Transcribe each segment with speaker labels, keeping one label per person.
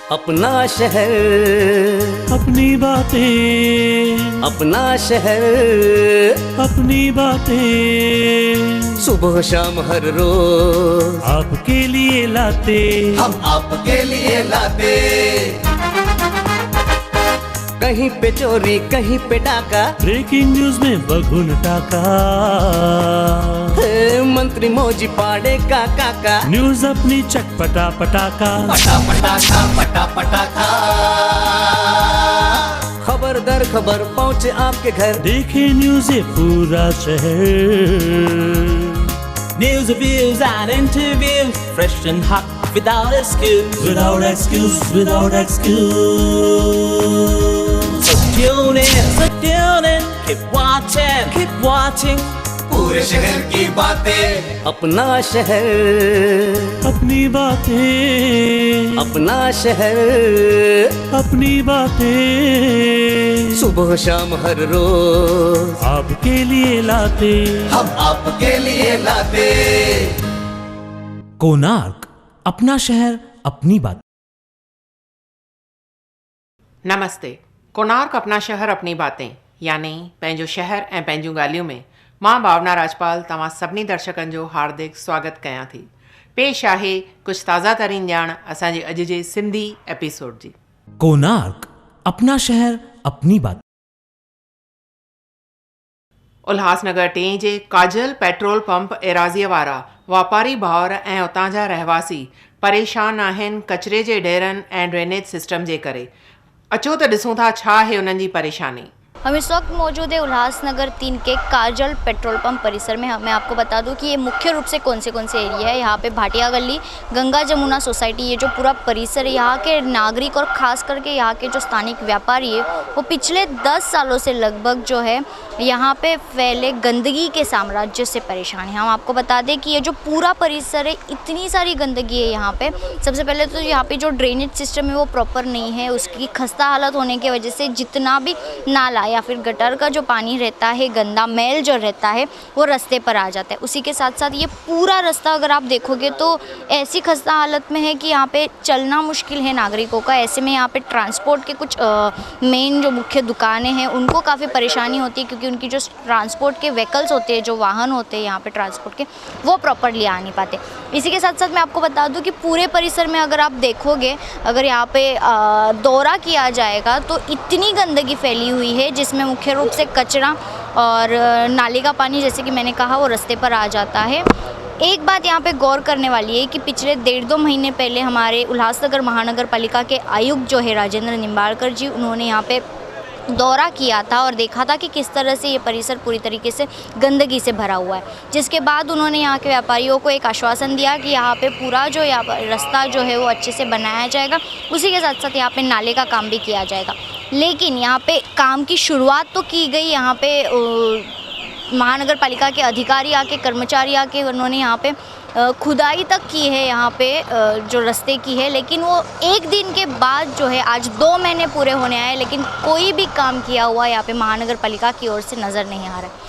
Speaker 1: अपना शहर,
Speaker 2: अपनी बातें,
Speaker 1: अपना शहर,
Speaker 2: अपनी बातें,
Speaker 1: सुबह शाम हर रोज
Speaker 2: आपके लिए लाते,
Speaker 1: हम आपके लिए लाते। कहीं पे चोरी, कहीं पे डाका,
Speaker 2: ब्रेकिंग न्यूज में बगुन टाका,
Speaker 1: मंत्री मौजी पाड़े का काका,
Speaker 2: न्यूज अपनी चटपटा पटाका,
Speaker 1: पटा पटाखा पटा पटाखा। खबर दर खबर पहुँचे आपके घर,
Speaker 2: देखे न्यूज ये पूरा शहर।
Speaker 3: News, reviews and interviews, fresh and hot, without excuse.
Speaker 2: Without excuse, without excuse.
Speaker 3: So tune in, keep watching.
Speaker 1: पूरे शहर की बातें, अपना शहर,
Speaker 2: अपनी बातें,
Speaker 1: अपना शहर,
Speaker 2: अपनी बातें,
Speaker 1: सुबह शाम हर रोज
Speaker 2: आपके लिए लाते,
Speaker 1: हम आपके लिए लाते।
Speaker 4: कोणार्क, अपना शहर अपनी बात।
Speaker 5: नमस्ते। कोणार्क अपना शहर अपनी बातें यानी पंहिंजो शहर ऐं पंहिंजूं ॻाल्हियूं में मां भावना राजपाल तव्हां सभिनी दर्शकनि जो हार्दिक स्वागत कयां थी। पेश आहे कुझु ताज़ा तरीन ॼाण असांजे अॼु जे सिंधी एपिसोड जी।
Speaker 4: कोणार्क, अपना शहर अपनी बात।
Speaker 5: उल्हासनगर 3 जे काजल पेट्रोल पंप एराज़ीअ वारा वापारी भाउर ऐं उतां जा रहवासी परेशान आहिनि कचिरे जे ढेरनि ऐं ड्रेनेज सिस्टम जे करे। अचो त ॾिसूं था छा आहे उन्हनि जी परेशानी।
Speaker 6: हम इस वक्त मौजूद है उल्हासनगर 3 के काजल पेट्रोल पंप परिसर में। मैं आपको बता दूं कि ये मुख्य रूप से कौन से एरिया है। यहाँ पे भाटिया गली, गंगा जमुना सोसाइटी, ये जो पूरा परिसर है, यहाँ के नागरिक और ख़ास करके यहाँ के जो स्थानिक व्यापारी है वो पिछले 10 सालों से लगभग जो है यहाँ पे फैले गंदगी के साम्राज्य से परेशान है। हम आपको बता दें कि ये जो पूरा परिसर है, इतनी सारी गंदगी है यहाँ पे। सबसे पहले तो यहाँ पे जो ड्रेनेज सिस्टम है वो प्रॉपर नहीं है, उसकी खस्ता हालत होने की वजह से जितना भी नाला या फिर गटर का जो पानी रहता है, गंदा मैल जो रहता है वो रास्ते पर आ जाता है। उसी के साथ साथ ये पूरा रास्ता अगर आप देखोगे तो ऐसी खस्ता हालत में है कि यहाँ पे चलना मुश्किल है नागरिकों का। ऐसे में यहाँ पे ट्रांसपोर्ट के कुछ मेन जो मुख्य दुकानें हैं उनको काफ़ी परेशानी होती है, क्योंकि उनकी जो ट्रांसपोर्ट के व्हीकल्स होते हैं, जो वाहन होते हैं यहाँ पे ट्रांसपोर्ट के, वो प्रॉपरली आ नहीं पाते। इसी के साथ साथ मैं आपको बता दूँ कि पूरे परिसर में अगर आप देखोगे, अगर यहाँ पे दौरा किया जाएगा तो इतनी गंदगी फैली हुई है जिसमें मुख्य रूप से कचरा और नाले का पानी, जैसे कि मैंने कहा, वो रास्ते पर आ जाता है। एक बात यहाँ पे गौर करने वाली है कि पिछले 1.5-2 महीने पहले हमारे उल्हासनगर महानगर पालिका के आयुक्त जो है राजेंद्र निम्बाड़कर जी, उन्होंने यहाँ पे दौरा किया था और देखा था कि किस तरह से ये परिसर पूरी तरीके से गंदगी से भरा हुआ है। जिसके बाद उन्होंने यहाँ के व्यापारियों को एक आश्वासन दिया कि यहाँ पे पूरा जो रास्ता जो है वो अच्छे से बनाया जाएगा। उसी के साथ साथ यहाँ पे नाले का काम भी किया जाएगा। लेकिन यहाँ पे काम की शुरुआत तो की गई, यहाँ पे महानगर पालिका के अधिकारी आके, कर्मचारी आके, उन्होंने यहाँ पे खुदाई तक की है यहाँ पे जो रास्ते की है, लेकिन वो एक दिन के बाद जो है, आज 2 महीने पूरे होने आए, लेकिन कोई भी काम किया हुआ यहाँ पे महानगर पालिका की ओर से नज़र नहीं आ रहा है।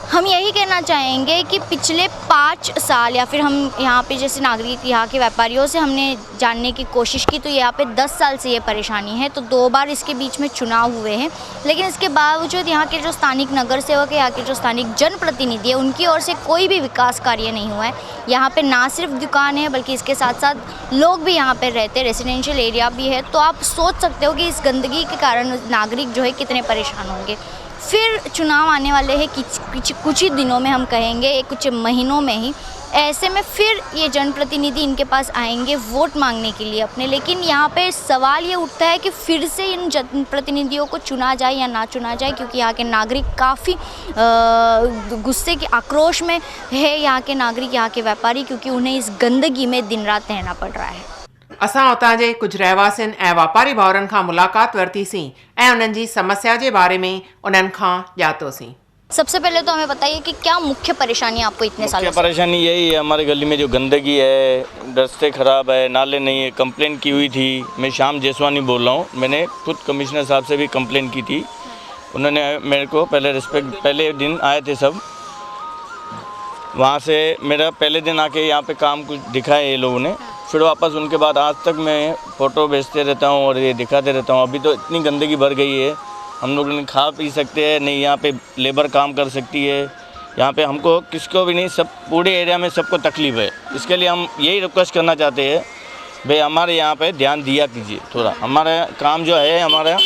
Speaker 6: हम यही कहना चाहेंगे कि पिछले 5 साल या फिर हम यहाँ पे जैसे नागरिक, यहाँ के व्यापारियों से हमने जानने की कोशिश की तो यहाँ पे 10 साल से ये परेशानी है। तो 2 बार इसके बीच में चुनाव हुए हैं, लेकिन इसके बावजूद यहाँ के जो स्थानिक नगर सेवक है, यहाँ के जो स्थानिक जनप्रतिनिधि है, उनकी ओर से कोई भी विकास कार्य नहीं हुआ है। यहाँ पे ना सिर्फ दुकान है बल्कि इसके साथ साथ लोग भी यहाँ पे रहते, रेजिडेंशियल एरिया भी है। तो आप सोच सकते हो कि इस गंदगी के कारण नागरिक जो है कितने परेशान होंगे। फिर चुनाव आने वाले हैं कुछ ही दिनों में, हम कहेंगे कुछ महीनों में ही। ऐसे में फिर ये जनप्रतिनिधि इनके पास आएंगे वोट मांगने के लिए अपने। लेकिन यहाँ पे सवाल ये उठता है कि फिर से इन जनप्रतिनिधियों को चुना जाए या ना चुना जाए, क्योंकि यहाँ के नागरिक काफ़ी गुस्से के आक्रोश में है, यहाँ के नागरिक, यहाँ के व्यापारी, क्योंकि उन्हें इस गंदगी में दिन रात रहना पड़ रहा है।
Speaker 5: असां उतां जे कुझु रहवासियुनि ऐं वापारी भाउरनि खां मुलाक़ात वरितीसीं ऐं उन्हनि जी समस्या जे बारे में उन्हनि खां ॼातोसीं।
Speaker 6: सबसे पहले तो हमें बताइए कि क्या मुख्य परेशानी आपको इतने सालों से?
Speaker 7: परेशानी यही है, हमारे गली में जो गंदगी है, रास्ते ख़राब है, नाले नहीं है। कंप्लेन की हुई थी। मैं श्याम जेसवानी बोल रहा हूँ। मैंने खुद कमिश्नर साहब से भी कंप्लेन की थी। उन्होंने मेरे को पहले दिन आए थे सब, वहाँ से मेरा पहले दिन आके यहाँ पे काम कुछ दिखाया ये लोगों ने। फिर वापस उनके बाद आज तक मैं फ़ोटो भेजते रहता हूँ और ये दिखाते रहता हूँ। अभी तो इतनी गंदगी भर गई है, हम लोग नहीं खा पी सकते हैं, नहीं यहाँ पे लेबर काम कर सकती है, यहाँ पे हमको किसको भी नहीं, सब पूरे एरिया में सबको तकलीफ़ है। इसके लिए हम यही रिक्वेस्ट करना चाहते हैं भाई हमारे यहाँ पे ध्यान दिया कीजिए, थोड़ा हमारा काम जो है हमारा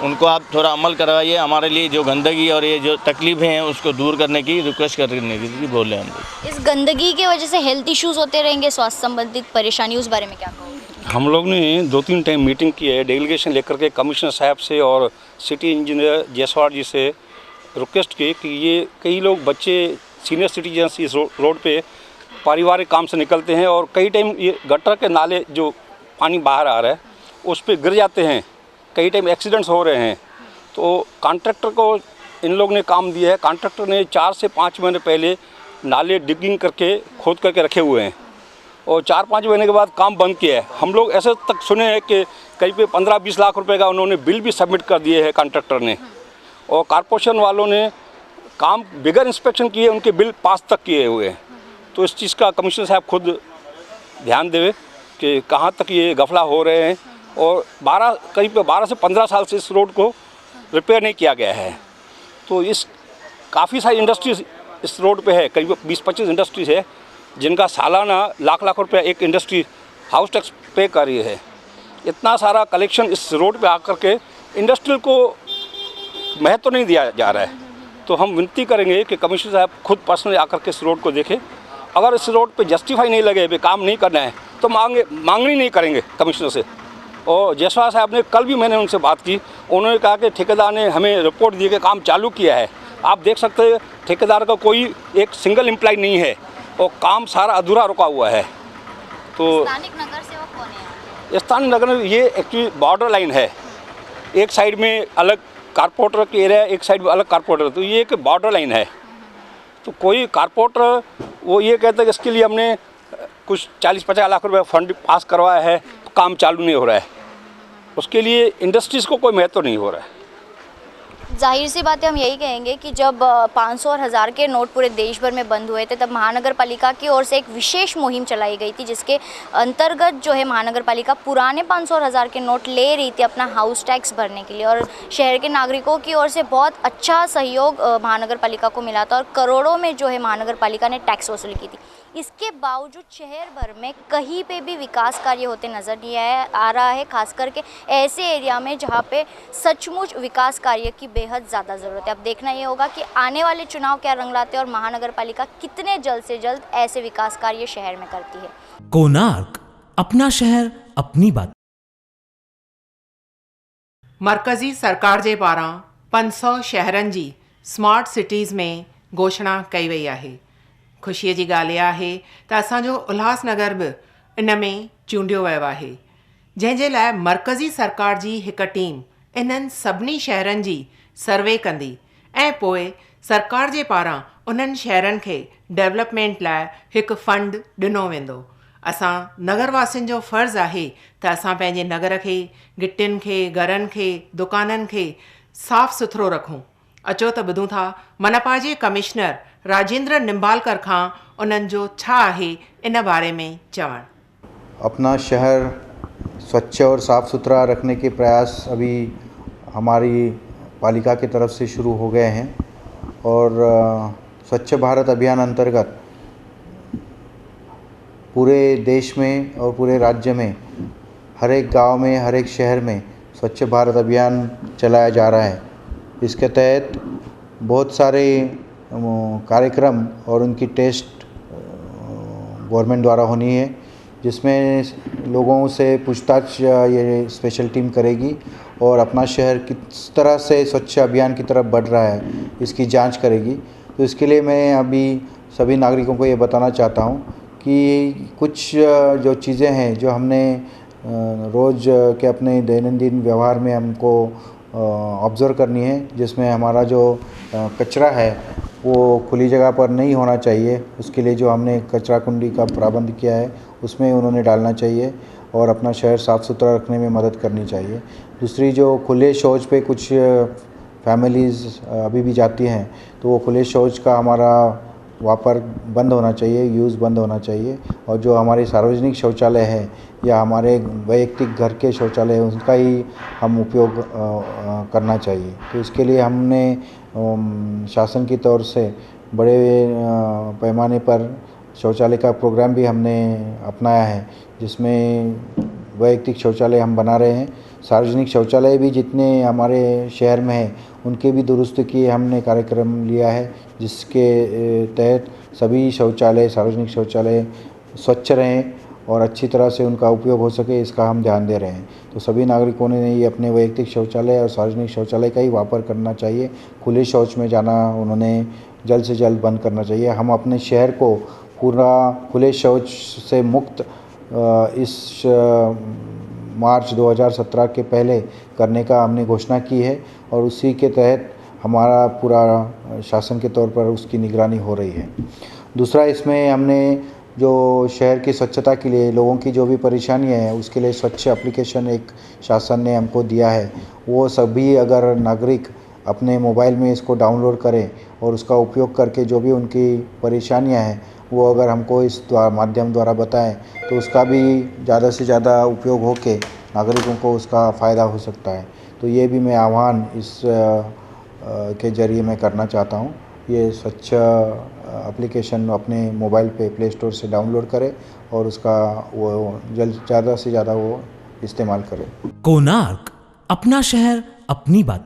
Speaker 7: उनको आप थोड़ा अमल करवाइए। हमारे लिए जो गंदगी और ये जो तकलीफ़ें हैं उसको दूर करने की रिक्वेस्ट करने की बोल रहे हैं हम लोग।
Speaker 6: इस गंदगी की वजह से हेल्थ इश्यूज होते रहेंगे, स्वास्थ्य संबंधित परेशानी, उस बारे में क्या कहोगे?
Speaker 8: हम लोग ने 2-3 टाइम मीटिंग की है, डेलीगेशन लेकर के कमिश्नर साहब से और सिटी इंजीनियर जयसवाल जी से रिक्वेस्ट की कि ये कई लोग बच्चे सीनियर सिटीजन्स इस रोड पे पारिवारिक काम से निकलते हैं और कई टाइम ये गटर के नाले जो पानी बाहर आ रहा है उस पर गिर जाते हैं, कई टाइम एक्सीडेंट्स हो रहे हैं। तो कॉन्ट्रैक्टर को इन लोग ने काम दिया है, कॉन्ट्रैक्टर ने 4 से 5 महीने पहले नाले डिगिंग करके खोद करके रखे हुए हैं और 4-5 महीने के बाद काम बंद किया है। हम लोग ऐसे तक सुने हैं कि कहीं पे 15-20 लाख रुपए का उन्होंने बिल भी सबमिट कर दिए है कॉन्ट्रैक्टर ने, और कॉर्पोरेशन वालों ने काम बिगर इंस्पेक्शन किए उनके बिल पास तक किए हुए हैं। तो इस चीज़ का कमिश्नर साहब खुद ध्यान देवे कि कहाँ तक ये गफला हो रहे हैं। और करीब 12 से 15 साल से इस रोड को रिपेयर नहीं किया गया है। तो इस काफ़ी सारी इंडस्ट्रीज इस रोड पे है, करीब 20-25 इंडस्ट्रीज है जिनका सालाना लाख रुपए एक इंडस्ट्री हाउस टैक्स पे कर रही है। इतना सारा कलेक्शन इस रोड पे आकर के इंडस्ट्रियल को महत्व नहीं दिया जा रहा है। तो हम विनती करेंगे कि कमिश्नर साहब खुद पर्सनली आकर के इस रोड को देखें। अगर इस रोड पे जस्टिफाई नहीं लगे, भाई काम नहीं करना है, तो मांगनी नहीं करेंगे कमिश्नर से। और जयसवाल साहब ने कल भी मैंने उनसे बात की, उन्होंने कहा कि ठेकेदार ने हमें रिपोर्ट दी कि काम चालू किया है। आप देख सकते हैं ठेकेदार का कोई एक सिंगल एम्प्लॉय नहीं है और काम सारा अधूरा रुका हुआ है। तो
Speaker 6: स्थानिक नगर सेवक कौन है?
Speaker 8: स्थानीय नगर में ये एक्चुअली बॉर्डर लाइन है, एक साइड में अलग कारपोरेटर की एरिया है, एक साइड में अलग कारपोरेटर, तो ये एक बॉर्डर लाइन है। तो कोई कारपोरेटर वो ये कहता है कि इसके लिए हमने कुछ 40-50 लाख रुपए फंड पास करवाया है, तो काम चालू नहीं हो रहा है, उसके लिए इंडस्ट्रीज़ को कोई महत्व नहीं हो रहा है।
Speaker 6: जाहिर सी बात है, हम यही कहेंगे कि जब 500 और 1000 के नोट पूरे देश भर में बंद हुए थे, तब महानगर पालिका की ओर से एक विशेष मुहिम चलाई गई थी, जिसके अंतर्गत जो है महानगर पालिका पुराने 500 और 1000 के नोट ले रही थी अपना हाउस टैक्स भरने के लिए, और शहर के नागरिकों की ओर से बहुत अच्छा सहयोग महानगर पालिका को मिला था और करोड़ों में जो है महानगर पालिका ने टैक्स वसूली की थी। इसके बावजूद शहर भर में कहीं पे भी विकास कार्य होते नज़र नहीं आ रहा है, खास करके ऐसे एरिया में जहाँ पे सचमुच विकास कार्य की बेहद ज़्यादा ज़रूरत है। अब देखना ये होगा कि आने वाले चुनाव क्या रंग लाते हैं और महानगर पालिका कितने जल्द से जल्द ऐसे विकास कार्य शहर में करती है।
Speaker 4: कोणार्क, अपना शहर अपनी बात।
Speaker 5: मरकज़ी सरकार जे पारां 500 शहरनि जी स्मार्ट सिटीज़ में घोषणा कई वई आहे। ख़ुशीअ जी ॻाल्हि इहा आहे त असांजो उल्हासनगर बि इन में चूंडियो वियो आहे, जंहिंजे लाइ मरकज़ी सरकार जी हिकु टीम इन्हनि सभिनी शहरनि जी सर्वे कंदी ऐं पोइ सरकार जे पारां उन्हनि शहरनि खे डेवलपमेंट लाइ हिकु फंड ॾिनो वेंदो। असां नगरवासियुनि जो फ़र्ज़ु आहे त असां पंहिंजे नगर खे, गिटियुनि खे, घरनि खे, दुकाननि खे साफ़ सुथरो रखूं। अचो त ॿुधूं था मनपा जे कमिश्नर राजेंद्र निम्बालकर खां उन्हनि जो छा आहे इन बारे में चवणु।
Speaker 9: अपना शहर स्वच्छ और साफ़ सुथरा रखने के प्रयास अभी हमारी पालिका की तरफ से शुरू हो गए हैं और स्वच्छ भारत अभियान अंतर्गत पूरे देश में और पूरे राज्य में हर एक गांव में, हर एक शहर में स्वच्छ भारत अभियान चलाया जा रहा है। इसके तहत बहुत सारे कार्यक्रम और उनकी टेस्ट गवर्नमेंट द्वारा होनी है, जिसमें लोगों से पूछताछ ये स्पेशल टीम करेगी और अपना शहर किस तरह से स्वच्छ अभियान की तरफ बढ़ रहा है इसकी जांच करेगी। तो इसके लिए मैं अभी सभी नागरिकों को ये बताना चाहता हूँ कि कुछ जो चीज़ें हैं जो हमने रोज़ के अपने दैनंदिन व्यवहार में हमको ऑब्ज़र्व करनी है, जिसमें हमारा जो कचरा है वो खुली जगह पर नहीं होना चाहिए। उसके लिए जो हमने कचरा कुंडी का प्रबंध किया है उसमें उन्होंने डालना चाहिए और अपना शहर साफ़ सुथरा रखने में मदद करनी चाहिए। दूसरी, जो खुले शौच पे कुछ फैमिलीज़ अभी भी जाती हैं, तो वो खुले शौच का हमारा वापर बंद होना चाहिए, यूज़ बंद होना चाहिए। और जो हमारे सार्वजनिक शौचालय है या हमारे वैयक्तिक घर के शौचालय हैं उनका ही हम उपयोग करना चाहिए। तो इसके लिए हमने शासन की तौर से बड़े पैमाने पर शौचालय का प्रोग्राम भी हमने अपनाया है, जिसमें वैयक्तिक शौचालय हम बना रहे हैं। सार्वजनिक शौचालय भी जितने हमारे शहर में हैं उनके भी दुरुस्त की हमने कार्यक्रम लिया है, जिसके तहत सभी शौचालय, सार्वजनिक शौचालय स्वच्छ रहें और अच्छी तरह से उनका उपयोग हो सके, इसका हम ध्यान दे रहे हैं। तो सभी नागरिकों ने ये अपने वैयक्तिक शौचालय और सार्वजनिक शौचालय का ही वापर करना चाहिए। खुले शौच में जाना उन्होंने जल्द से जल्द बंद करना चाहिए। हम अपने शहर को पूरा खुले शौच से मुक्त इस मार्च 2017 के पहले करने का हमने घोषणा की है और उसी के तहत हमारा पूरा शासन के तौर पर उसकी निगरानी हो रही है। दूसरा, इसमें हमने जो शहर की स्वच्छता के लिए लोगों की जो भी परेशानियाँ हैं उसके लिए स्वच्छ एप्लीकेशन एक शासन ने हमको दिया है। वो सभी अगर नागरिक अपने मोबाइल में इसको डाउनलोड करें और उसका उपयोग करके जो भी उनकी परेशानियाँ हैं वो अगर हमको इस माध्यम द्वारा बताएं तो उसका भी ज़्यादा से ज़्यादा उपयोग होके नागरिकों को उसका फ़ायदा हो सकता है। तो ये भी मैं आह्वान इस के ज़रिए मैं करना चाहता हूँ। ये स्वच्छ एप्लीकेशन अपने मोबाइल पे प्ले स्टोर से डाउनलोड करें और उसका वो ज़्यादा से ज़्यादा वो इस्तेमाल करें।
Speaker 4: कोणार्क, अपना शहर अपनी बात।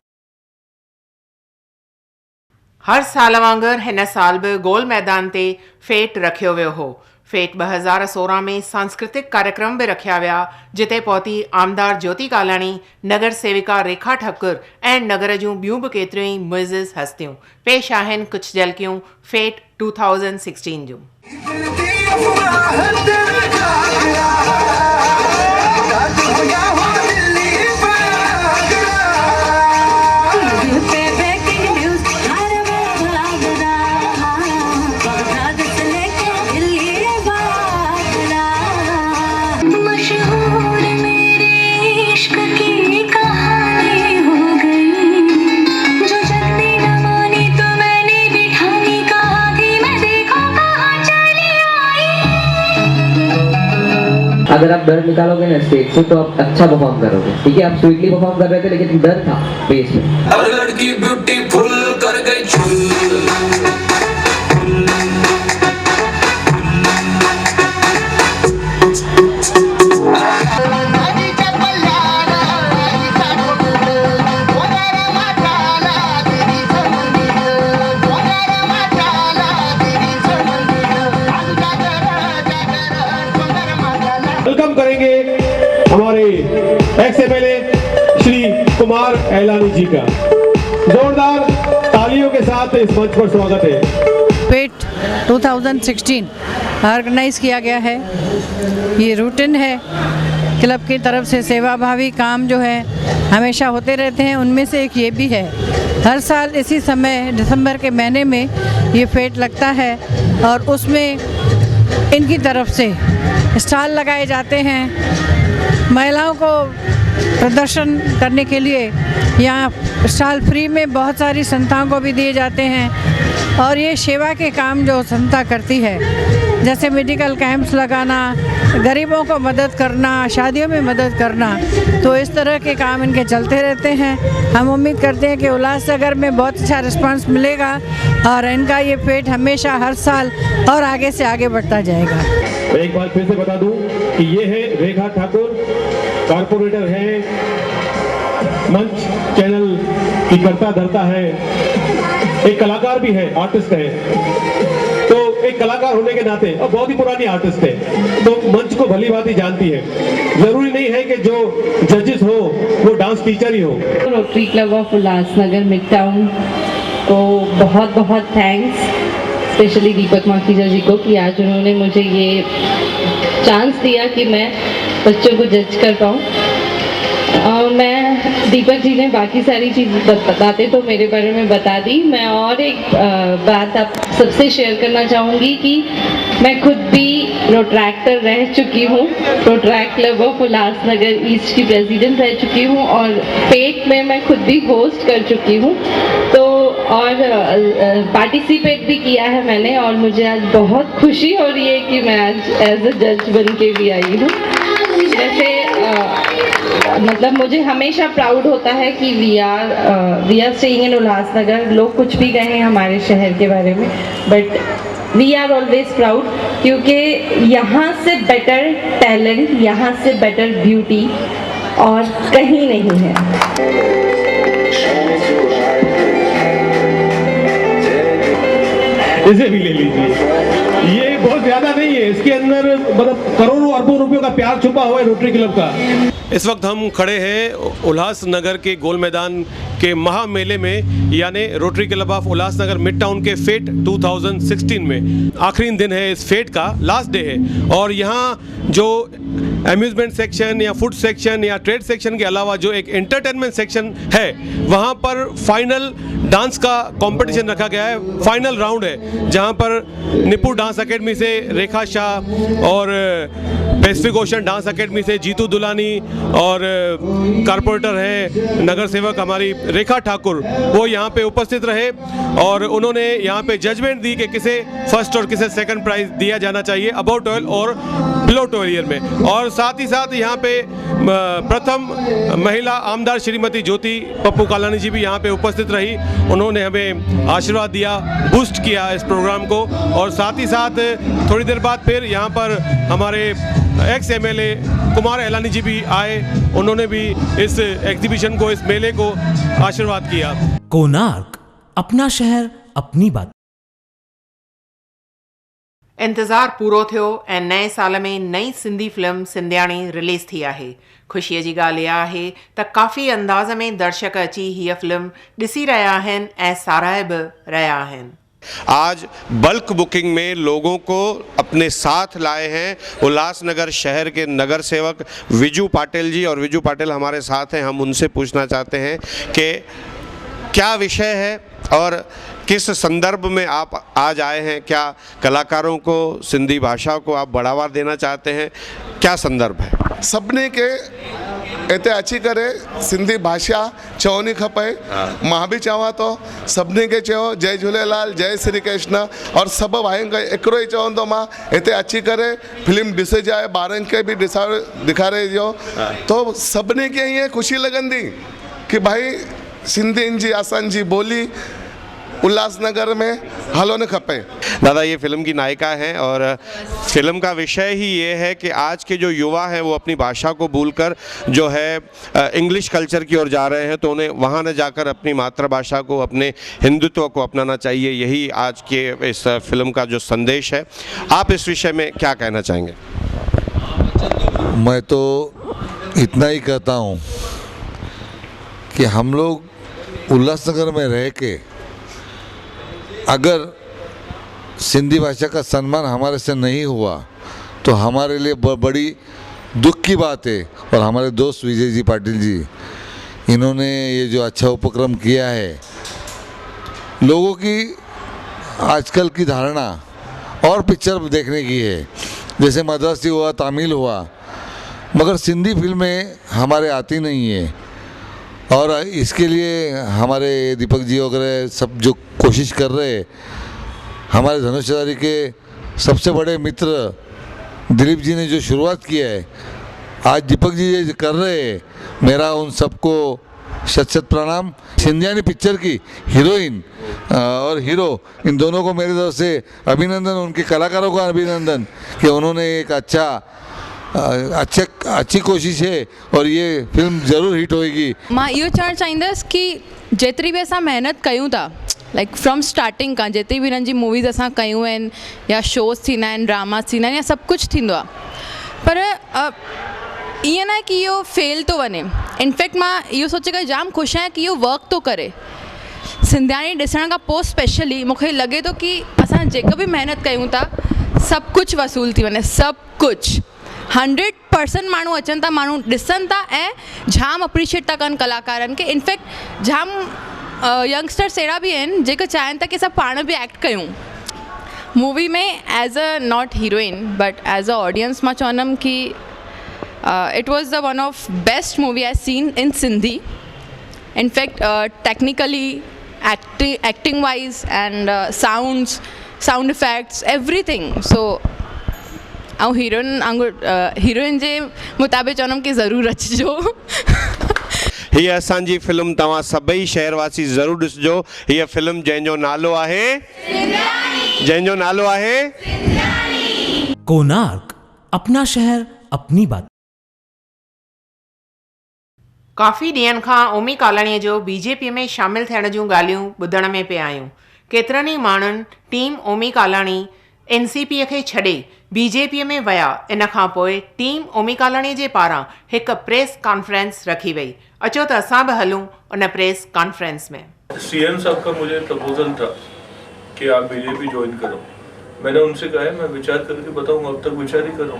Speaker 5: हर साल वांगर हिन साल भी गोल मैदान ते फेट रखियो वियो हो। फेट 2016 में सांस्कृतिक कार्यक्रम भी रखिया विया, जिते पहुती आमदार ज्योति कालाणी, नगर सेविका रेखा ठक्कर ऐं नगर जूं ॿियूं बि केतिरियूं ई मुइज़िज़ हस्तियूं। पेश आहिनि कुझु झलकियूं फेट 2016 जूं।
Speaker 10: अगर आप डर निकालोगे ना स्टेज से तो आप अच्छा परफॉर्म करोगे। ठीक है, आप स्वीटली परफॉर्म कर रहे थे लेकिन डर था बेस में।
Speaker 1: अब लड़की ब्यूटीफुल कर गई
Speaker 11: वेलकम करेंगे हमारे एक्स एमएलए श्री कुमार एलानी जी का। जोरदार तालियों के साथ इस मंच पर स्वागत है।
Speaker 12: फेट 2016 ऑर्गेनाइज किया गया है। ये रूटीन है क्लब की तरफ से, सेवाभावी काम जो है हमेशा होते रहते हैं, उनमें से एक ये भी है। हर साल इसी समय दिसंबर के महीने में ये फेट लगता है और उसमें इनकी तरफ से स्टॉल लगाए जाते हैं। महिलाओं को प्रदर्शन करने के लिए यहाँ स्टॉल फ्री में बहुत सारी संस्थाओं को भी दिए जाते हैं और ये सेवा के काम जो संस्था करती है, जैसे मेडिकल कैंप्स लगाना, गरीबों को मदद करना, शादियों में मदद करना, तो इस तरह के काम इनके चलते रहते हैं। हम उम्मीद करते हैं कि उल्लासनगर में बहुत अच्छा रिस्पांस मिलेगा और इनका ये फेट हमेशा हर साल और आगे से आगे बढ़ता जाएगा।
Speaker 11: एक बार फिर से बता दूं कि ये है रेखा ठाकुर, कारपोरेटर है, मंच चैनल की करता धरता है, एक कलाकार भी है, आर्टिस्ट है। तो एक कलाकार होने के नाते और बहुत ही पुरानी आर्टिस्ट है, तो मंच को भली भांति जानती है। जरूरी नहीं है कि जो जजेस हो वो डांस टीचर ही हो।
Speaker 13: Rotary club of Ulhasnagar mid town को बहुत बहुत थैंक्स, स्पेशली दीपक माखीजा जी को, कि आज उन्होंने मुझे ये चांस दिया कि मैं बच्चों को जज कर पाऊँ। मैं दीपक जी ने बाकी सारी चीज़ बताते तो मेरे बारे में बता दी। मैं और एक बात आप सबसे शेयर करना चाहूँगी कि मैं खुद भी रोट्रैक्टर रह चुकी हूँ, Rotaract club of Ulhasnagar east की प्रेसिडेंट रह चुकी हूँ और फेट में मैं खुद भी होस्ट कर चुकी हूँ। तो और पार्टिसिपेट भी किया है मैंने, और मुझे आज बहुत खुशी हो रही है कि मैं आज एज अ जज बन के भी आई हूँ। वैसे मतलब मुझे हमेशा प्राउड होता है कि we are staying in Ulhasnagar. लोग कुछ भी कहें हमारे शहर के बारे में, but we are always proud, क्योंकि यहाँ से बेटर टैलेंट, यहाँ से बेटर ब्यूटी और कहीं नहीं है।
Speaker 11: इसे भी ले लीजिए, ये बहुत ज्यादा नहीं है, इसके अंदर मतलब करोड़ों अरबों रुपयों का प्यार छुपा हुआ है रोटरी क्लब का। इस वक्त हम खड़े हैं उल्लासनगर के गोल मैदान के महामेले में, यानी rotary club of Ulhasnagar mid town के फेट 2016 में। आखिरी दिन है इस फेट का, लास्ट डे है, और यहाँ जो अम्यूजमेंट सेक्शन या फूड सेक्शन या ट्रेड सेक्शन के अलावा जो एक एंटरटेनमेंट सेक्शन है, वहाँ पर फाइनल डांस का कंपटीशन रखा गया है। फाइनल राउंड है जहाँ पर निपुण डांस एकेडमी से रेखा शाह और पैसिफिक ओशन डांस एकेडमी से जीतू दुलानी और कारपोरेटर है नगर सेवक हमारी रेखा ठाकुर, वो यहाँ पे उपस्थित रहे और उन्होंने यहाँ पे जजमेंट दी कि किसे फर्स्ट और किसे सेकंड प्राइज दिया जाना चाहिए अबाउट 12 और बिलो 12 ईयर में। और साथ ही साथ यहाँ पे प्रथम महिला आमदार श्रीमती ज्योति पप्पू कालानी जी भी यहाँ पे उपस्थित रही। उन्होंने हमें आशीर्वाद दिया, बूस्ट किया इस प्रोग्राम को। और साथ ही साथ थोड़ी देर बाद फिर यहाँ पर हमारे एक्स एमएलए कुमार एलानी जी भी आए, उन्होंने भी इस एग्जीबिशन को, इस मेले को आशीर्वाद किया।
Speaker 4: कोणार्क, अपना शहर अपनी बात।
Speaker 5: इंतज़ार पूरो थियो ऐं नए साल में नई सिंधी फिल्म सिंधियाणी रिलीज़ थी आहे। ख़ुशीअ जी ॻाल्हि इहा आहे त काफ़ी अंदाज़ में दर्शक अची हीअ फिल्म ॾिसी रहिया आहिनि ऐं साराहे बि रहिया आहिनि।
Speaker 14: आज बल्क बुकिंग में लोगों को अपने साथ लाए हैं उल्लासनगर शहर के नगर सेवक विजू पाटिल जी, और विजू पाटिल हमारे साथ हैं। हम उनसे पूछना चाहते हैं कि क्या विषय है और किस संदर्भ में आप आज आए हैं, क्या कलाकारों को, सिंधी भाषा को आप बढ़ावा देना चाहते हैं, क्या संदर्भ है?
Speaker 15: सभिनी के इते अची करे सिंधी भाषा चवणी खपे। मां भी चवां तो सभिनी के चयो जय झूलेलाल, जय श्री कृष्ण, और सब भाइयुनि खे हिकिड़ो ई चवंदो मां हिते अची करे फिल्म ॾिसे जाए, ॿारनि खे बि ॾेखारे ॾियो, तो सभिनी खे ईअं ख़ुशी लॻंदी कि भाई सिंधियुनि जी असांजी ॿोली उल्लासनगर में हलोन खपे।
Speaker 14: दादा, ये फिल्म की नायिका हैं और फिल्म का विषय ही ये है कि आज के जो युवा हैं वो अपनी भाषा को भूलकर जो है इंग्लिश कल्चर की ओर जा रहे हैं, तो उन्हें वहाँ न जाकर अपनी मातृभाषा को, अपने हिंदुत्व को अपनाना चाहिए। यही आज के इस फिल्म का जो संदेश है। आप इस विषय में क्या कहना चाहेंगे?
Speaker 16: मैं तो इतना ही कहता हूँ कि हम लोग उल्लासनगर में रह के अगर सिंधी भाषा का सम्मान हमारे से नहीं हुआ तो हमारे लिए बड़ी दुख की बात है। और हमारे दोस्त विजय जी पाटिल जी, इन्होंने ये जो अच्छा उपक्रम किया है, लोगों की आजकल की धारणा और पिक्चर देखने की है, जैसे मद्रासी हुआ, तमिल हुआ, मगर सिंधी फिल्में हमारे आती नहीं है। और इसके लिए हमारे दीपक जी वगैरह सब जो कोशिश कर रहे हैं, हमारे धनुषधारी के सबसे बड़े मित्र दिलीप जी ने जो शुरुआत किया है, आज दीपक जी ये कर रहे हैं, मेरा उन सबको शत शत प्रणाम। सिंधियाणी पिक्चर की हीरोइन और हीरो, इन दोनों को मेरी तरफ से अभिनंदन, उनके कलाकारों को अभिनंदन कि उन्होंने एक अच्छी कोशिश है और ये फिल्म ज़रूर हिट होएगी।
Speaker 17: मां इहो चवणु चाहींदसि कि जेतिरी बि असां महिनत कयूं था, लाइक फ्रॉम स्टार्टिंग खां जेतिरी बि हिननि जी मूवीज़ असां कयूं आहिनि या शोज़ थींदा आहिनि, ड्रामास थींदा आहिनि, या सभु कुझु थींदो आहे, पर ईअं न आहे कि इहो फेल थो वञे। इनफैक्ट मां इहो सोचे करे जाम ख़ुशि आहियां कि इहो वर्क थो करे। सिंधियाणी ॾिसण खां पोइ स्पेशली मूंखे लॻे थो कि असां जेका बि महिनत कयूं था सभु कुझु वसूल थी वञे, सभु कुझु 100% माण्हू अचनि था, माण्हू ॾिसनि था ऐं जाम अप्रिशिएट था कनि कलाकारनि खे। इनफैक्ट जाम यंगस्टर्स अहिड़ा बि आहिनि जेके चाहिनि था कि असां पाण बि एक्ट कयूं मूवी में, as a not heroine but as a audience. मां चवंदमि कि it was the one of best movie I seen in Sindhi. In fact technically acting wise and sound effects, everything. So ऐं हीरोइन जे मुताबिक़ चवंदमि की ज़रूरु अचिजो।
Speaker 14: हीअ असांजी फिल्म तव्हां सभई शहरवासी ज़रूरु ॾिसिजो। हीअ फिल्म जंहिंजो नालो आहे
Speaker 4: कोणार्क, अपना शहर अपनी बात।
Speaker 5: काफ़ी ॾींहंनि खां ओमी कालाणीअ जो बीजेपी में शामिलु थियण जूं ॻाल्हियूं ॿुधण में पिया आहियूं। केतिरनि ई माण्हुनि टीम ओमी कालाणी एनसीपीअ खे छॾे बीजेपीअ में विया। इन खां पोइ टीम ओमी कालाणी जे पारां हिकु प्रेस कॉन्फ्रेंस रखी वई। अचो त असां बि हलूं उन प्रेस कॉन्फ्रेंस में।
Speaker 18: सीएम साहब का मुझे प्रपोजल था कि आप बीजेपी ज्वाइन करो। मैंने उनसे कहा है मैं विचार करके बताऊंगा, अब तक विचार ही करो।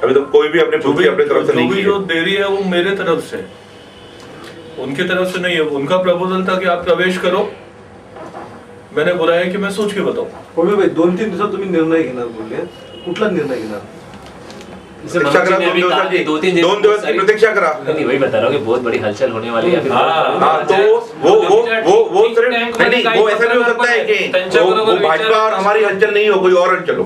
Speaker 19: अभी तो कोई भी अपने तरफ से नहीं की है।
Speaker 18: जो देरी है वो मेरे तरफ से, उनके तरफ से नहीं है। उनका प्रपोजल था कि आप प्रवेश करो, मैंने बोला है कि मैं सोच के बताऊं।
Speaker 20: ओमी भाई 2-3 दिवसात तुम्ही निर्णय घेणार बोलले, कुठला निर्णय घेणार?
Speaker 19: प्रतीक्षा करा, 2 दिवस की प्रतीक्षा करा।
Speaker 21: नहीं वही बता रहा हूँ कि बहुत बड़ी हलचल होने वाली है।
Speaker 19: हाँ तो वो सिर्फ नहीं, वो ऐसा भी हो सकता है कि वो भाजपा और हमारी हलचल नहीं हो, कोई और हलचल हो।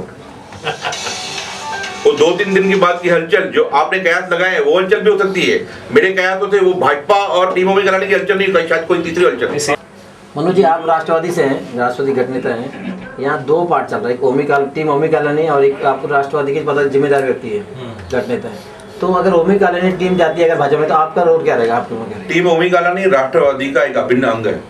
Speaker 19: वो 2-3 दिन की बात की हलचल जो आपने कयास लगाए वो हलचल भी हो सकती है। मेरे कयासों से वो भाजपा और टीम ओमी कालाणी की हलचल नहीं, शायद कोई तीसरी हलचल।
Speaker 21: मनोज जी आप राष्ट्रवादी से हैं, राष्ट्रवादी गठनेता हैं। यहाँ 2 पार्ट चल रहा है, एक टीम ओमी कालाणी और एक आपको राष्ट्रवादी के पता जिम्मेदार व्यक्ति है, गठनेता है। तो अगर ओमी कालाणी टीम जाती है अगर भाजपा में, तो आपका रोल क्या रहेगा? आपके
Speaker 19: टीम ओमी कालाणी राष्ट्रवादी का एक अभिन्न अंग है।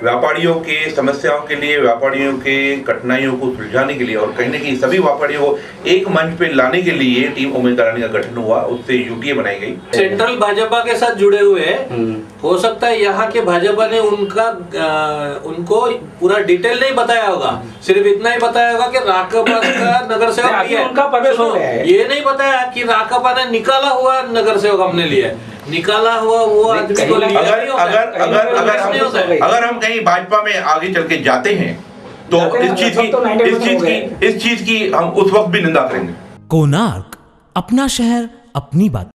Speaker 19: व्यापारियों के समस्याओं के लिए, व्यापारियों के कठिनाइयों को सुलझाने के लिए और कहीं न कहीं सभी व्यापारियों को एक मंच पे लाने के लिए टीम ओमी कालाणी का गठन हुआ, उससे यूटीए बनाई गई।
Speaker 22: सेंट्रल भाजपा के साथ जुड़े हुए हो सकता है यहाँ के भाजपा ने उनको पूरा डिटेल नहीं बताया होगा, सिर्फ इतना ही बताया होगा कि राकापा का नगर सेवक भी है। उनका प्रवेश हो गया है। ये नहीं बताया कि राकापा ने निकाला हुआ नगर सेवक हमने लिया, निकाला हुआ वो आदमी को लिया।
Speaker 19: अगर हम कहीं भाजपा में आगे चल के जाते हैं तो इस चीज की हम उस वक्त भी निंदा करेंगे।
Speaker 4: कोणार्क, अपना शहर अपनी बात।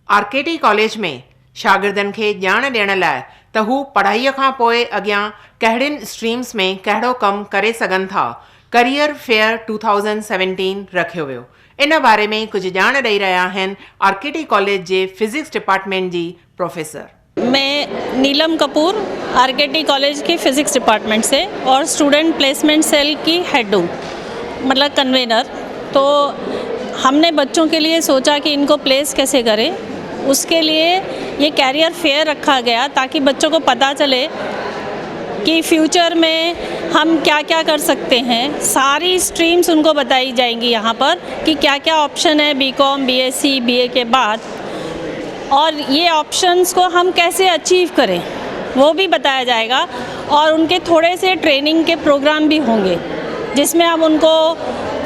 Speaker 5: आरकेटी कॉलेज में शागिर्दनि खे ॼाण ॾियण लाइ त हू पढ़ाईअ खां पोइ अॻियां कहिड़ियुनि स्ट्रीम्स में कहिड़ो कमु करे सघनि था, करियर फेयर 2017 रखियो वियो। इन बारे में कुछ ॼाण ॾेई रहिया आहिनि आरकेटी कॉलेज जे फिजिक्स डिपार्टमेंट जी प्रोफेसर।
Speaker 23: मैं नीलम कपूर आरकेटी कॉलेज के फिजिक्स डिपार्टमेंट से और स्टूडेंट प्लेसमेंट सेल की हेड हूँ, मतलब कन्वेनर। तो हमने बच्चों के लिए सोचा कि इनको प्लेस कैसे करें, उसके लिए ये कैरियर फेयर रखा गया ताकि बच्चों को पता चले कि फ्यूचर में हम क्या क्या कर सकते हैं। सारी स्ट्रीम्स उनको बताई जाएंगी यहाँ पर कि क्या क्या ऑप्शन है बीकॉम, बीएससी, बीए के बाद, और ये ऑप्शंस को हम कैसे अचीव करें वो भी बताया जाएगा। और उनके थोड़े से ट्रेनिंग के प्रोग्राम भी होंगे जिसमें हम उनको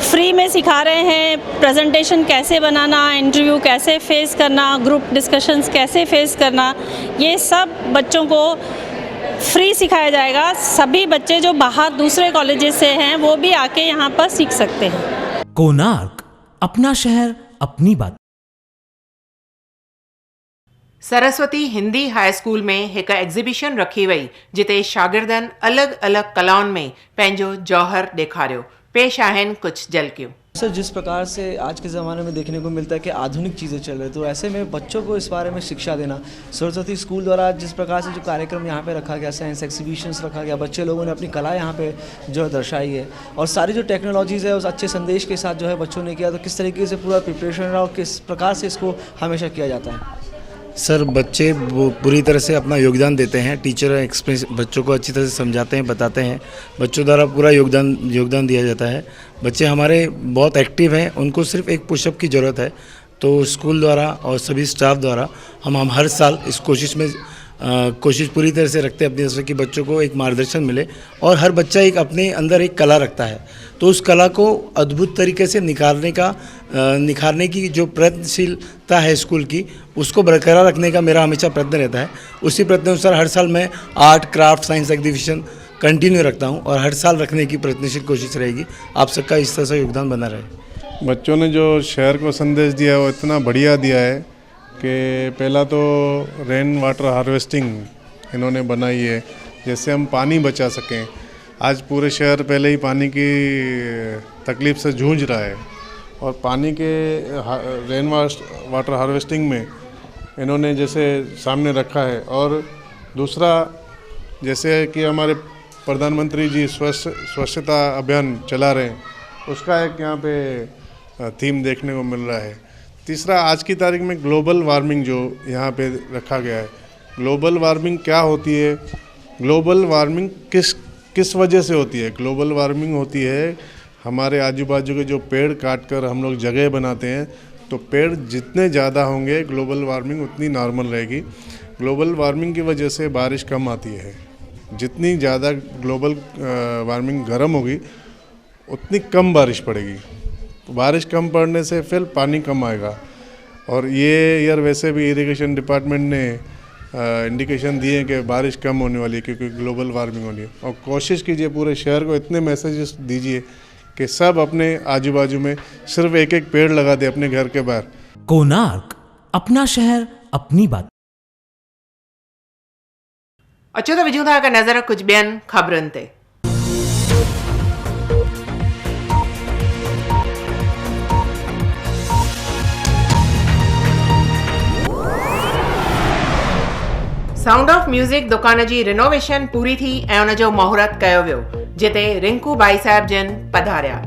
Speaker 23: फ्री में सिखा रहे हैं प्रेजेंटेशन कैसे बनाना, इंटरव्यू कैसे फेस करना, ग्रुप डिस्कशंस कैसे फेस करना, ये सब बच्चों को फ्री सिखाया जाएगा। सभी बच्चे जो बाहर दूसरे कॉलेजेस से हैं वो भी आके यहाँ पर सीख सकते हैं।
Speaker 4: कोणार्क, अपना शहर अपनी बात।
Speaker 5: सरस्वती हिंदी हाई स्कूल में हिकु एग्ज़िबिशन रखी वई जिते शागिर्दनि अलॻि अलॻि कलाउनि में पंहिंजो जौहर ॾेखारियो। पेश आहिनि कुछ झलकियूं।
Speaker 24: सर, जिस प्रकार से आज के ज़माने में देखने को मिलता है कि आधुनिक चीज़ें चल रही, तो ऐसे में बच्चों को इस बारे में शिक्षा देना, सरस्वती स्कूल द्वारा जिस प्रकार से जो कार्यक्रम यहाँ पे रखा गया, साइंस एग्जीबिशंस रखा गया, बच्चे लोगों ने अपनी कला यहाँ पे जो है दर्शाई है, और सारी जो टेक्नोलॉजीज़ है उस अच्छे संदेश के साथ जो है बच्चों ने किया, तो किस तरीके से पूरा प्रिपरेशन रहा और किस प्रकार से इसको हमेशा किया जाता है?
Speaker 25: सर, बच्चे पूरी तरह से अपना योगदान देते हैं, टीचर एक्सप्रेस बच्चों को अच्छी तरह से समझाते हैं, बताते हैं, बच्चों द्वारा पूरा योगदान दिया जाता है। बच्चे हमारे बहुत एक्टिव हैं, उनको सिर्फ एक पुशअप की ज़रूरत है। तो स्कूल द्वारा और सभी स्टाफ द्वारा हम हर साल इस कोशिश पूरी तरह से रखते हैं अपनी तरफ से कि बच्चों को एक मार्गदर्शन मिले, और हर बच्चा एक अपने अंदर एक कला रखता है, तो उस कला को अद्भुत तरीके से निखारने की जो प्रयत्नशीलता है स्कूल की, उसको बरकरार रखने का मेरा हमेशा प्रयत्न रहता है। उसी प्रयत्न अनुसार हर साल मैं art, craft, science exhibition continue रखता हूँ और हर साल रखने की प्रयत्नशील कोशिश रहेगी। आप सबका इस तरह से योगदान बना रहे।
Speaker 26: बच्चों ने जो शहर को संदेश दिया है वो इतना बढ़िया दिया है
Speaker 2: कि पहला तो रेन वाटर हार्वेस्टिंग इन्होंने बनाई है, जैसे हम पानी बचा सकें। आज पूरे शहर पहले ही पानी की तकलीफ़ से जूझ रहा है और पानी के रेन वाटर हार्वेस्टिंग में इन्होंने जैसे सामने रखा है। और दूसरा जैसे कि हमारे प्रधानमंत्री जी स्वच्छता अभियान चला रहे हैं, उसका एक यहाँ पे थीम देखने को मिल रहा है। तीसरा, आज की तारीख में ग्लोबल वार्मिंग जो यहाँ पे रखा गया है। ग्लोबल वार्मिंग क्या होती है, ग्लोबल वार्मिंग किस वजह से होती है? ग्लोबल वार्मिंग होती है हमारे आजू बाजू के जो पेड़ काट कर हम लोग जगह बनाते हैं, तो पेड़ जितने ज़्यादा होंगे ग्लोबल वार्मिंग उतनी नॉर्मल रहेगी। ग्लोबल वार्मिंग की वजह से बारिश कम आती है। जितनी ज़्यादा ग्लोबल वार्मिंग गर्म होगी उतनी कम बारिश पड़ेगी। तो बारिश कम पड़ने से फिर पानी कम आएगा। और ये यार वैसे भी इरिगेशन डिपार्टमेंट ने इंडिकेशन दिए हैं कि बारिश कम होने वाली है क्योंकि ग्लोबल वार्मिंग होनी है। और कोशिश कीजिए पूरे शहर को इतने मैसेजेस दीजिए कि सब अपने आजू बाजू में सिर्फ एक एक पेड़ लगा दे अपने घर के बाहर।
Speaker 4: कोणार्क, अपना शहर अपनी बात।
Speaker 5: अचो तो विझूं था हिकु नज़र कुझु ॿियनि ख़बरुनि ते। साउंड ऑफ म्यूज़िक दुकान जी रिनोवेशन पूरी थी ऐं उन जो महूरत कयो वियो, जिते रिंकू भाई साहिब जन पधारिया।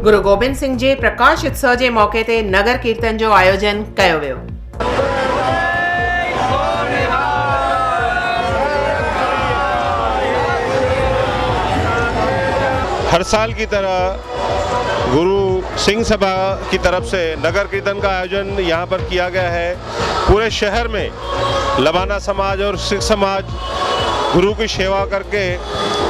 Speaker 5: गुरु गोबिंद सिंह जे प्रकाश उत्सव जे मौके ते नगर कीर्तन जो आयोजन कयो वियो।
Speaker 14: हर साल की तरह गुरु सिंह सभा की तरफ से नगर कीर्तन का आयोजन यहाँ पर किया गया है। पूरे शहर में लबाना समाज और सिख समाज गुरु की सेवा करके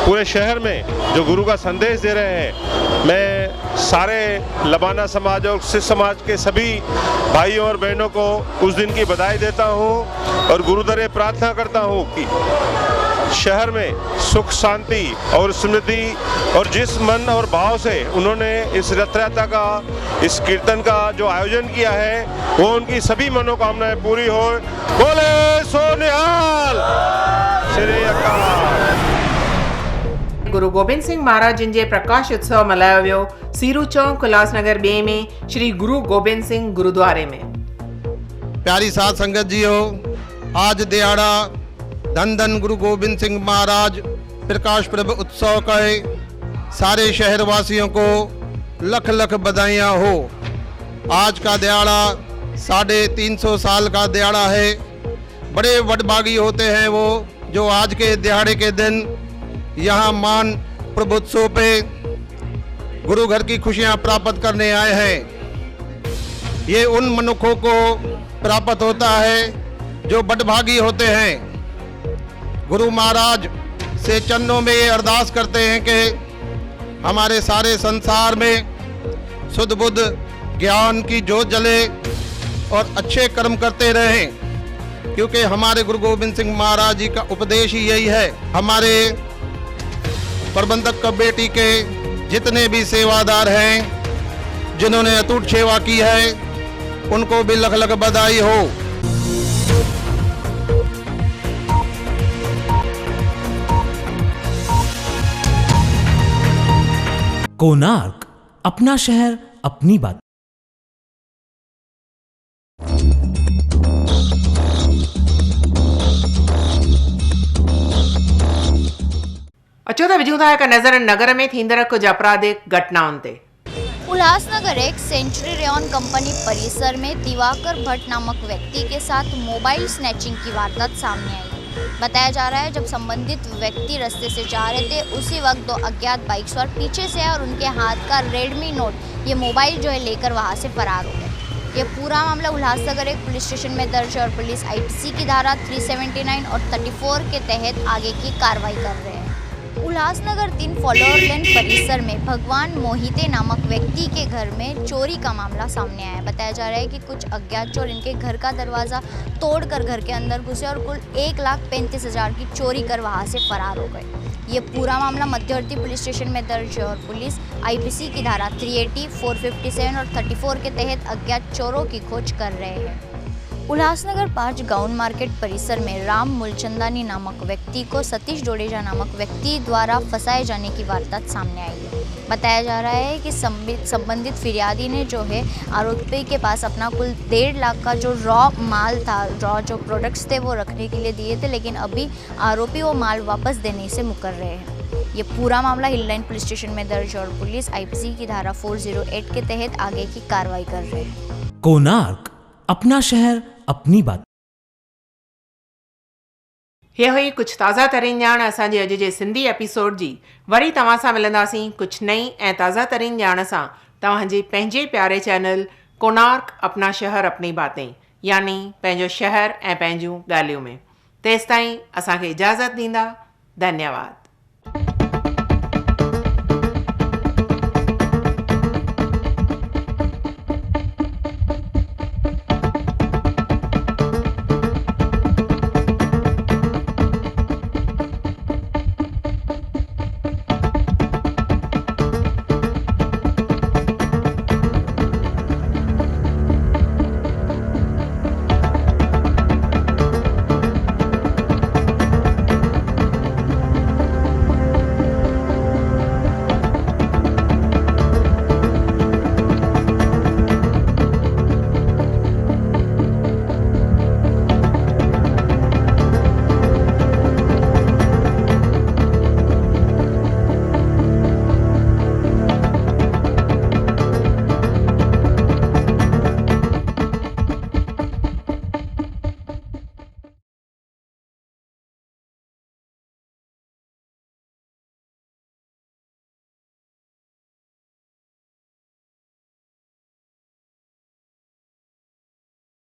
Speaker 14: पूरे शहर में जो गुरु का संदेश दे रहे हैं। मैं सारे लबाना समाज और सिख समाज के सभी भाइयों और बहनों को उस दिन की बधाई देता हूँ और गुरुद्वारे प्रार्थना करता हूँ कि शहर में सुख शांति और समृद्धि और जिस मन और भाव से उन्होंने इस रथ यात्रा का, इस कीर्तन का जो आयोजन किया है, वो उनकी सभी मनोकामनाएं पूरी हो। बोले सो निहाल, श्री अकाल।
Speaker 5: गुरु गोबिंद सिंह महाराज जिन जे प्रकाश उत्सव मल्हायो वियो सीरू चौक उल्हासनगर 2 में श्री गुरु गोबिंद सिंह गुरुद्वारे में।
Speaker 3: प्यारी साध संगत जी हो, आज दिहाड़ा धन धन गुरु गोबिंद सिंह महाराज प्रकाश पर्व उत्सव का सारे शहरवासियों को लख लख बधाइयाँ हो। आज का दिहाड़ा 350 साल का दिहाड़ा है। बड़े वडभागी होते हैं वो जो आज के दिहाड़े के दिन यहाँ मान प्रभुत्सव पे गुरु घर की खुशियाँ प्राप्त करने आए हैं। ये उन मनुष्यों को प्राप्त होता है जो बड़भागी होते हैं। गुरु महाराज से चरणों में ये अरदास करते हैं कि हमारे सारे संसार में शुद्ध बुद्ध ज्ञान की जोत जले और अच्छे कर्म करते रहें, क्योंकि हमारे गुरु गोबिंद सिंह महाराज जी का उपदेश ही यही है। हमारे प्रबंधक कमेटी के जितने भी सेवादार हैं जिन्होंने अटूट सेवा की है, उनको भी लख लख बधाई हो।
Speaker 4: कोणार्क, अपना शहर अपनी बात।
Speaker 5: अचो त विझूं था हिकु नज़र नगर में थींदड़ कुछ आपराधिक घटनाउनि ते।
Speaker 6: उल्लासनगर एक सेंचुरी रेयन कंपनी परिसर में दिवाकर भट्ट नामक व्यक्ति के साथ मोबाइल स्नैचिंग की वारदात सामने आई। बताया जा रहा है जब संबंधित व्यक्ति रास्ते से जा रहे थे उसी वक्त दो अज्ञात बाइक सवार पीछे से आए और उनके हाथ का रेडमी नोट ये मोबाइल जो है लेकर वहां से फरार हो गए। ये पूरा मामला उल्लासनगर एक पुलिस स्टेशन में दर्ज है और पुलिस IPC की धारा 379 और 34 के तहत आगे की कार्रवाई कर रहे हैं। उल्लासनगर 3 फॉलोअर लेन परिसर में भगवान मोहिते नामक व्यक्ति के घर में चोरी का मामला सामने आया है। बताया जा रहा है कि कुछ अज्ञात चोर इनके घर का दरवाज़ा तोड़कर घर के अंदर घुसे और कुल 1,35,000 की चोरी कर वहां से फरार हो गए। ये पूरा मामला मध्यवर्ती पुलिस स्टेशन में दर्ज है और पुलिस IPC की धारा 380, 457 और 34 के तहत अज्ञात चोरों की खोज कर रहे हैं। उल्लासनगर 5 गाउन मार्केट परिसर में राम मूलचंदानी नामक व्यक्ति को सतीश डोडेजा नामक व्यक्ति द्वारा फंसाए जाने की वारदात सामने आई है। बताया जा रहा है कि संबंधित फिरियादी ने जो है आरोपी के पास अपना कुल 1.5 लाख का जो रॉ माल था, रॉ जो प्रोडक्ट्स थे वो रखने के लिए दिए थे, लेकिन अभी आरोपी वो माल वापस देने से मुकर रहे हैं। ये पूरा मामला हिल लाइन पुलिस स्टेशन में दर्ज और पुलिस IPC की धारा 408 के तहत आगे की कार्रवाई कर रहे हैं।
Speaker 4: कोणार्क, अपना शहर अपनी बात।
Speaker 5: ये हुई कुछ ताज़ा तरीन ॼाण असांजे अॼु जे सिंधी एपिसोड जी। वरी तव्हां सां मिलंदासीं कुछ नई ऐं ताज़ा तरीन ॼाण सां तव्हांजे पंहिंजे प्यारे चैनल कोणार्क अपना शहर अपनी बातें, यानी पंहिंजो शहर ऐं पंहिंजूं ॻाल्हियूं में। तेसिताईं असांखे इजाज़त ॾींदा। धन्यवाद।